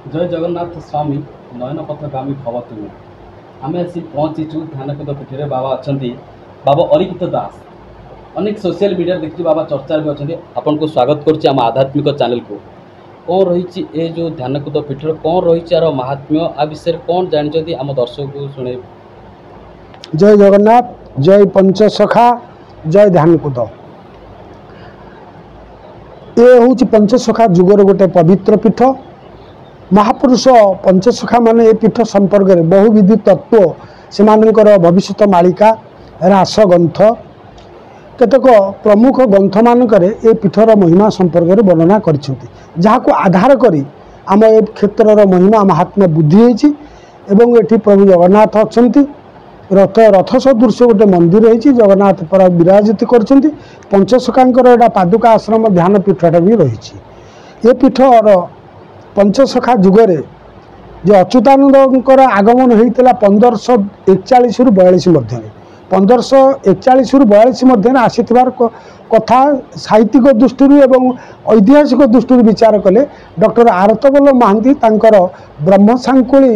जय जगन्नाथ स्वामी नयन पथगामी भव तुमे आम आसी पहुँचीचु ध्यानकुद पीठे बाबा अच्छा बाबा अरिकित दास अनेक सोशल मीडिया देखिए बाबा चर्चा भी अच्छा आपन को स्वागत करुच्चे आम आध्यात्मिक चैनल को कौन रही ए जो ध्यानकुद पीठ कौन रही यार महात्म्य आ विषय कौन जानते आम दर्शक को शुणे। जय जगन्नाथ, जय पंचसखा, जय ध्यानकुद। ये हूँ पंचसखा जुगर गोटे पवित्र पीठ। महापुरुष पंचसखा माने ए पीठ संपर्क में बहुविध तत्व से भविष्य मालिका रास ग्रंथ केतक प्रमुख ग्रंथ मानक ए पीठर महिमा संपर्क में वर्णना कर आधार करी आम ए क्षेत्र महिमा महात्मा बुद्धि होती। प्रभु जगन्नाथ अच्छा रथ सदृश गोटे मंदिर होती जगन्नाथ पर विराजित कर पंचसखा पादुका आश्रम ध्यान पीठटा भी रही। ये पीठर पंचसखा जुगरे जो अच्युतानंद आगमन होता 1541 रु 42 मध्य 1541 रु 42 मध्य आसीथिबार कथा साहित्यिक दृष्टि एवं ऐतिहासिक दृष्टि विचार कले डॉक्टर आरतबल्लभ महांती तांकर ब्रह्मसांकुली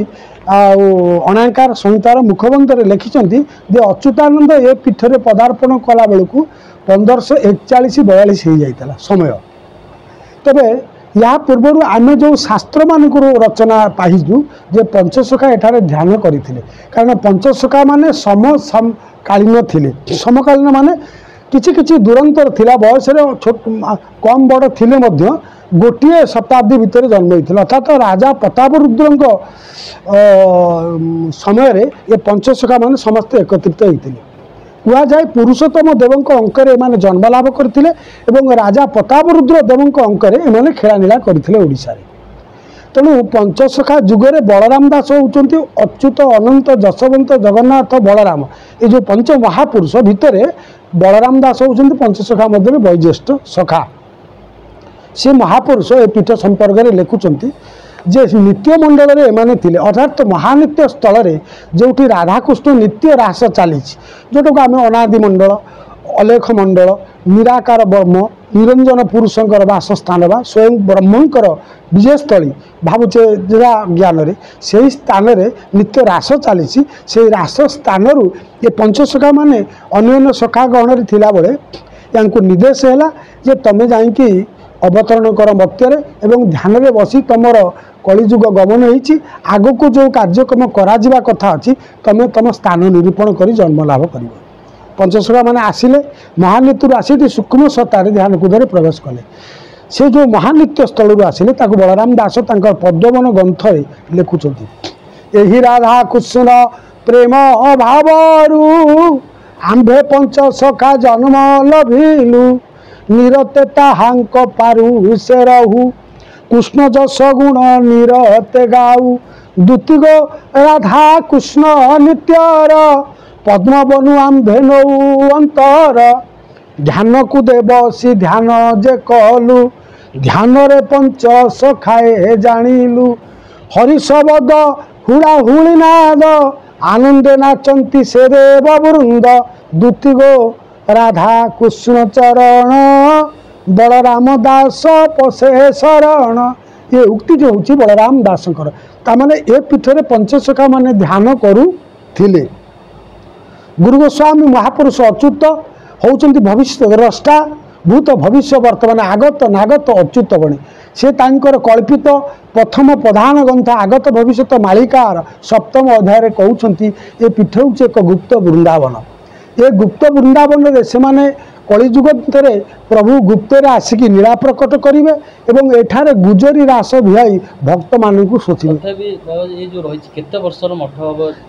अणाकार संहितार मुखबंधर लिखिं जे अच्युतानंद ए पीठरे पदार्पण कला बेलू 1541-42 हो जाता समय। तबे या पूर्व आम जो शास्त्र मानक रचना पाइजु जे पंचसखा एठारे ध्यान करथिले कारण पंचसखा माने समकालीन थिले। समकालीन माने किछि किछि दुरंतर थिला बयस कम बड़ थिले मध्य गोटे शताब्दी भितर जन्म होता अर्थात राजा प्रतापरुद्र समय ये पंचसखा माने समस्त एकत्रित होते कह जाए पुरुषोत्तम देवों अंकरे एमाने जन्म लाभ करते राजा प्रतापरुद्र देवों अंकरे एमाने खेलानीला करते ओडिशा रे। तेणु पंचसखा जुगरे बलराम दास होउचंती अच्युत अनंत जसवंत जगन्नाथ बलराम ये जो पंच महापुरुष भितर बलराम दास होउचंती पंचसखा मध्य वैज्येष्ठ सखा। से महापुरुष ए पीठ संपर्क में लिखुंट जे नित्य मंडल एमाने थिले अर्थात महानित्य स्थल जो राधाकृष्ण नित्य रास चली जोटा को आम अनादि मंडल अलेख मंडल निराकार ब्रह्म निरंजन पुरुषंकर वासस्थान बा स्वयं ब्रह्मंकर विजयस्थली भावुचे जरा ज्ञान रे से स्थान रे नित्य रास चली से रास स्थान ये पंचसखा माने अन्य सखा गहन थिला बेले यांको निर्देश है जे तमे जाइकी अवतरण कर मत्यर एवं ध्यान रे बसी तुमर कलिजुग गमन होती आग को जो कार्यक्रम करा कथा अच्छी तुम तुम स्थान निरूपण कर जन्म लाभ कर। पंचसखा माने आसिले महानित्यु आसी सूक्ष्म सत्तार ध्यान कुदे प्रवेश कले से जो महानित्य स्थल आसिले बलराम दास पद्मवन ग्रंथ लिखुंट यही राधा कृष्ण प्रेम अभावरु आंभे पंचसखा जन्म लभिलु निरते ताहांक पारु से रहु कृष्ण जस गुण निरते गाऊ द्वितीय राधा कृष्ण नित्यर पद्म बनु आंभे नौ अंतर ध्यान को देवसी ध्यान जे कहलु ध्यान रे पंच सखाए जानिलु हरि शब्द हुड़ा हुड़ी नाद आनंदे नाचंती से देव वृंद द्वितीय राधा कृष्ण चरण बलराम दास पसे शरण। ये उक्ति जो हूँ बलराम दास ताने ए पीठरे पंचसखा माने ध्यान करुथिले। गुरु गोस्वामी महापुरुष अच्युत होउचंती भविष्य द्रष्टा भूत भविष्य वर्तमान आगत नागत अच्युत बणी से तांकर कल्पित प्रथम प्रधान ग्रंथ आगत भविष्य मालिकार सप्तम अध्याय कहउचंती ए पीठ हूँ एक गुप्त वृंदावन। ये गुप्त वृंदावन से माने कलिजुग भितर प्रभु गुप्तर आसिक नीला प्रकट करेंगे एवं एठारे गुजरी रास भियाई भक्त मानू शोचे।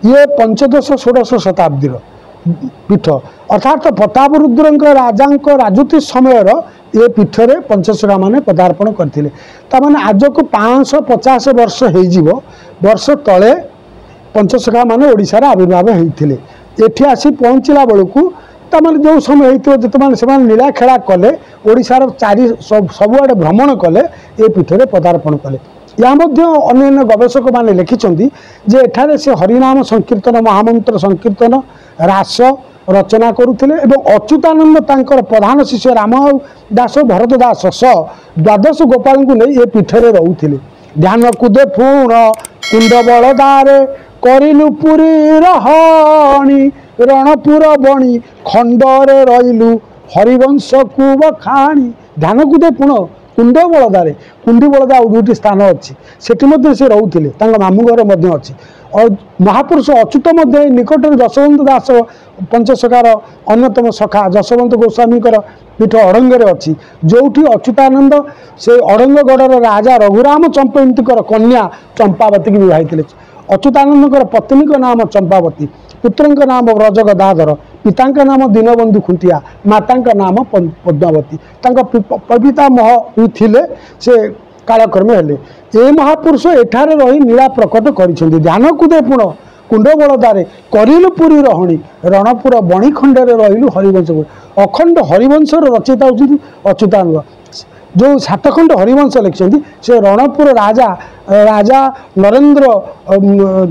ये 15-16 शताब्दी पीठ अर्थात प्रतापरुद्र राजा राजूति समय ये पीठरे पंचसखा माने पदार्पण करते आज को 550 वर्ष वर्ष तले पंचसखा माने ओडिशा आविर्भाव होते एठी आसी पहुँचला बेलू तमाने जो समय होते से नीला खेला कले ओडिशार चारि सबुआड़े भ्रमण कले ये पीठरे पदार्पण कले। या अन्य गवेषक माने लिखिं जे एठारे से हरिनाम संकीर्तन महामंत्र संकीर्तन रास रचना करुले अच्युतानंद तांकर प्रधान शिष्य राम दास भरत दास द्वादश गोपाल को नहीं ये पीठरे रोते ध्यान कुदे पूर्ण कुंड बलदारे करिलु पुरी रहणी रणपुर बणी खंडरे रहिलु हरिवंश को बखाणी ध्यान कुदे पूर्ण कुंड बलदारे कुंडी बलदा और दुटी स्थान अच्छी से से रोते मामू घर अच्छी और महापुरुष अच्युत निकट जशवंत दास पंचसखार अन्यतम सखा जशवंत गोस्वामी पीठ अड़ंगे अच्छी जो अच्युतानंद से अड़ंगगढ़ राजा रघुराम चंपयंती कन्या चंपावती की विवाहित अच्युतानंद पत्नी नाम चंपावती पुत्र नाम व्रज गदाधर पिता नाम दीनबंधु खुंटिया माता नाम पद्मावती पितामह थिले से कालक्रमे हेले ए महापुरुष एठारे रही नीला प्रकट कर ध्यान कुदे पुण कुंड बलदारे करिलु पुरी रहणी रणपुर बणी खंडरे रहिलु हरिवंश अखंड हरिवंश रचयिता होती अच्युतानंद जो सातखंड हरिवंश लिखिं से रणपुर राजा राजा नरेंद्र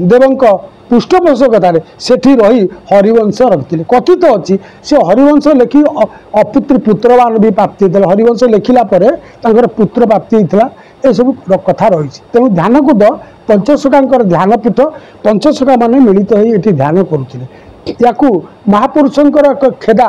देवंक पृष्ठपोषकतार सेठी रही हरिवंश रखिले कथित अच्छी से हरिवंश लेखि अपुत्र पुत्रवान भी प्राप्ति होता हरिवंश लिखिला पुत्र प्राप्ति होता ये सब कथा रही तेणु ध्यानकूद पंचसखा ध्यान पीठ पंचसखा मान मिलित हो ध्यान करुले या महापुरुषंकर एक खेदा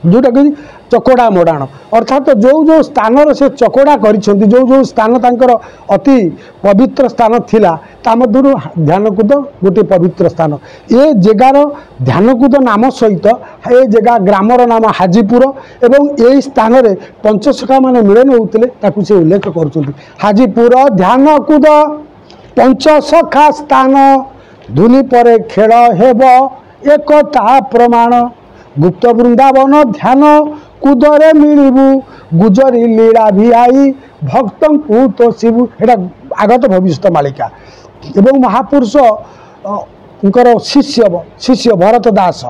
जोटा कि चकोड़ा मोड़ाण अर्थात जो जो स्थान से चकोड़ा कर जो स्थान तांकर अति पवित्र स्थान थिला ता मध्यरु ध्यानकूद गोटे पवित्र स्थान ये जगार ध्यानकूद नाम सहित ये जगह ग्रामर नाम हाजीपुर एवं यही स्थान में पंचसखा मान मिलन होते से उल्लेख कर हाजीपुर ध्यानकूद पंचसखा स्थान धुनी पर खेल हेब एकता प्रमाण गुप्त वृंदावन ध्यान कुदरे मिलबू गुजरी लीला भिआई भक्त को तो शिवु एटा आगत भविष्य मालिका एवं महापुरुष शिष्य शिष्य भरत दास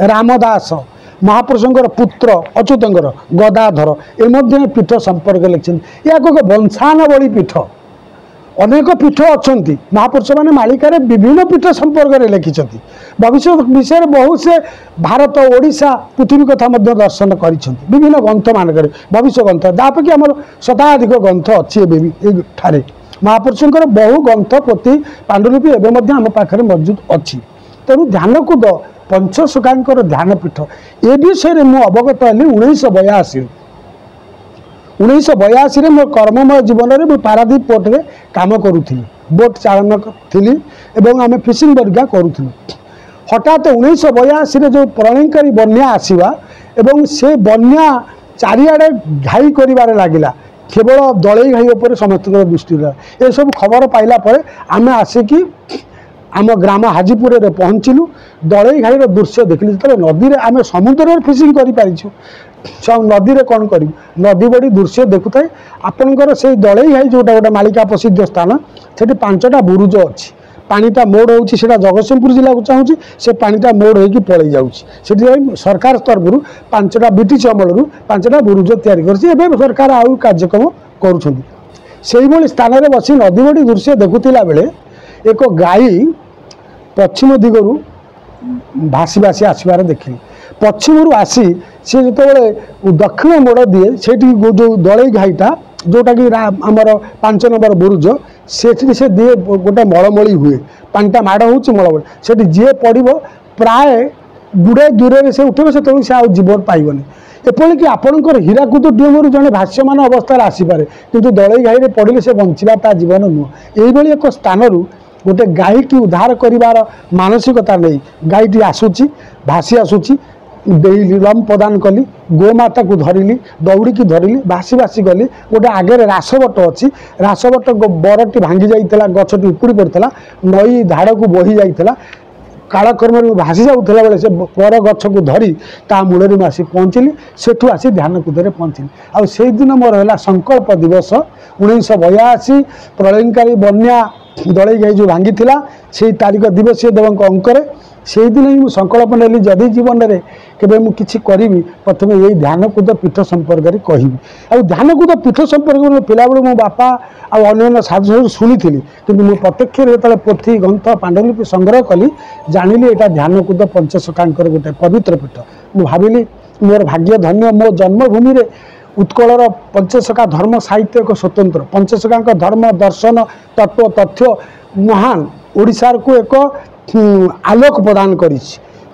रामदास महापुरुषंकर पुत्र अच्युतंकर गदाधर ए पीठ संपर्क लिखिं या एक वंशावली पीठ अनेक पीठ अच्छा महापुरुष मैंने मालिकार विभिन्न पीठ संपर्क में लिखिं भविष्य विषय बहुत से भारत ओडिशा पृथ्वी कथा दर्शन कर विभिन्न ग्रंथ मानक भविष्य ग्रंथ जहाँपि आम शताधिक ग्रंथ अच्छी ठारे महापुरुषंकर बहु ग्रंथ पोथी पांडुलिपि एवं आम पाखे मौजूद अच्छी तेणु ध्यानकूद पंचसखांकर ध्यान पीठ ए विषय में अवगत हली 1982 मो कर्ममय जीवन में मुझे पारादीप पोर्ट में काम करुली बोट चालन थी एवं आम फिशिंग बरिका करूँ हठात 1982 जो प्रलयकारी बन्या आसवा एवं से बन्या चारिआडे घाई कर लगिला केवल दलई घाई उपर समस्त दृष्टि रहा ये सब खबर पाइला पर आम आसिकी आम ग्राम हाजीपुर में पहुँचलु दलई घाई दृश्य देखिलु जो नदी में आम समुद्र फिशिंग कर नदी में कौन कर नदी बड़ी दृश्य देखुए आपणकर से दलई घाई जोटा गोटे मालिका प्रसिद्ध स्थान से 5टा बुरुज अच्छी पानीटा मोड़ होची जगतसिंहपुर जिला को चाहूँगी से पानीटा मोड़ होगी पलि जाऊँगी सरकार तरफ 5टा ब्रिटिश अमलू 5टा बुरुज तैयारी सरकार आउ कार्यक्रम करुँच स्थान में बसी नदी बड़ी दृश्य देखुला बेले एक गाई पश्चिम दिगरू भासी भासी आसबार देखिली पश्चिम आसी सी जो दक्षिण मोड़ दिए से जो दलई घाईटा जोटा कि आमर 5 नंबर बुरुज से दिए गोटे मलमली हुए पानीटा माड़ हो मलमली से जी पड़ो प्राय गुड़ाए दूर से उठे से आउ जीवन पाइबनी एपरिक आपणकर हीराकुद डीएमरू जड़े भाष्यमान अवस्था आसीपे किंतु दलई घाई पड़े से बंचवा जीवन नुह यही एक स्थान गोटे गाई की उद्धार करिवार मानसिकता नहीं गाईटी आसूची भासी आसूची देली लम प्रदान कली गोमाता को धरली दौड़ी की धरली भासी भासी गली गोटे आगे रासबट अच्छी रासबट बरटी भांगी जाइला गछटी उपुड़ी पड़ता नई धाड़ को बही जाइला कालक्रम में भासी जाऊला बेले से बर गछ को धरी ता मूल में आसी पहुँचली सेठू आसी ध्यानकूदे पहुँचली आउ से दिन मोर है संकल्प दिवस 1982 प्रलयकारी बन्या दलई घाई जो भांगी से तारीख दिवसीय देवक अंकरे से दिन ही संकल्प नेली जदि जीवन में केवे मुझे करी प्रथम यही ध्यानकूद पीठ संपर्क में कहि ध्यानकूद पीठ संपर्क पिला बेलू मो बापा आन्य साधु शुणी कि प्रत्यक्ष जो पोथी ग्रंथ पांडुलिपि संग्रह कली जानिली यहाँ ध्यानकूद पंचसखांकर गोटे पवित्र पीठ मुझे भाविली मोर भाग्य धन्य मो जन्मभूमि उत्कलर पंचसखा धर्म साहित्य एक स्वतंत्र पंचसखा धर्म दर्शन तत्व तथ्य महान ओडिशार को एक आलोक प्रदान करी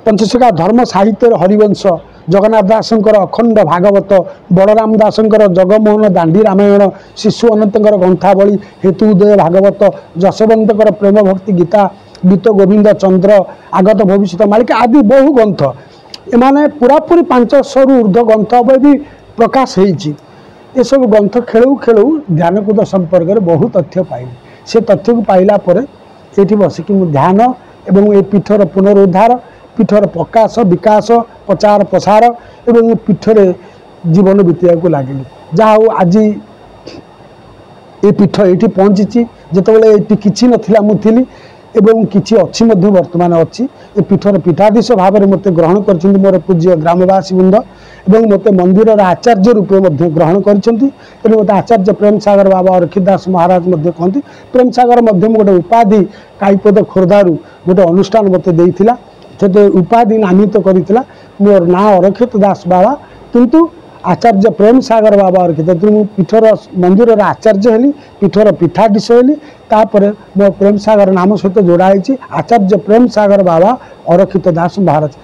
पंचसखा धर्म साहित्य हरिवंश जगन्नाथ दासंकर अखंड भागवत बलराम दासंकर जगमोहन दांडी रामायण शिशु अनंतर ग्रंथावली हेतु उदय भागवत जशवंतर प्रेम भक्ति गीता गीत गोविंद चंद्र आगत भविष्य मालिका आदि बहु ग्रंथ एमाने पूरापूरी 500 रु ऊर्ध्व ग्रंथ भी प्रकाश होती ये सब ग्रंथ खेलू खेलू ध्यानकूद संपर्क में बहु तथ्य पाइली से तथ्य को पाइला पर ये बसिक ध्यान एवं ये पीठर पुनरुद्धार पीठर प्रकाश विकास प्रचार प्रसार एवं पीठरे जीवन बीतवा लगे जहाँ आज ये पीठ ये पहुँची जितेबाला ये कि नाला मुझी एवं किसी अच्छी वर्तमान अच्छी ये पीठर पीठाधीश भाव में मत ग्रहण कर मोर पूज्य ग्रामवासी वृंद एवं मत मंदिर आचार्य रूपे ग्रहण कर आचार्य प्रेम सागर बाबा अरखिदास महाराज कहते प्रेम सागर गोटे उपाधि काईपद खोर्धारू गोटे अनुष्ठान मत देता से उपाधि नामित करता मोर ना अरक्षित दास बाबा किंतु आचार्य प्रेम सागर बाबा अरक्षित पीठर मंदिर आचार्य हेली पीठर पीठाधीश हेली तापर मो प्रेम सागर नाम सहित जोड़ाई आचार्य प्रेम सागर बाबा अरक्षित दास महाराज।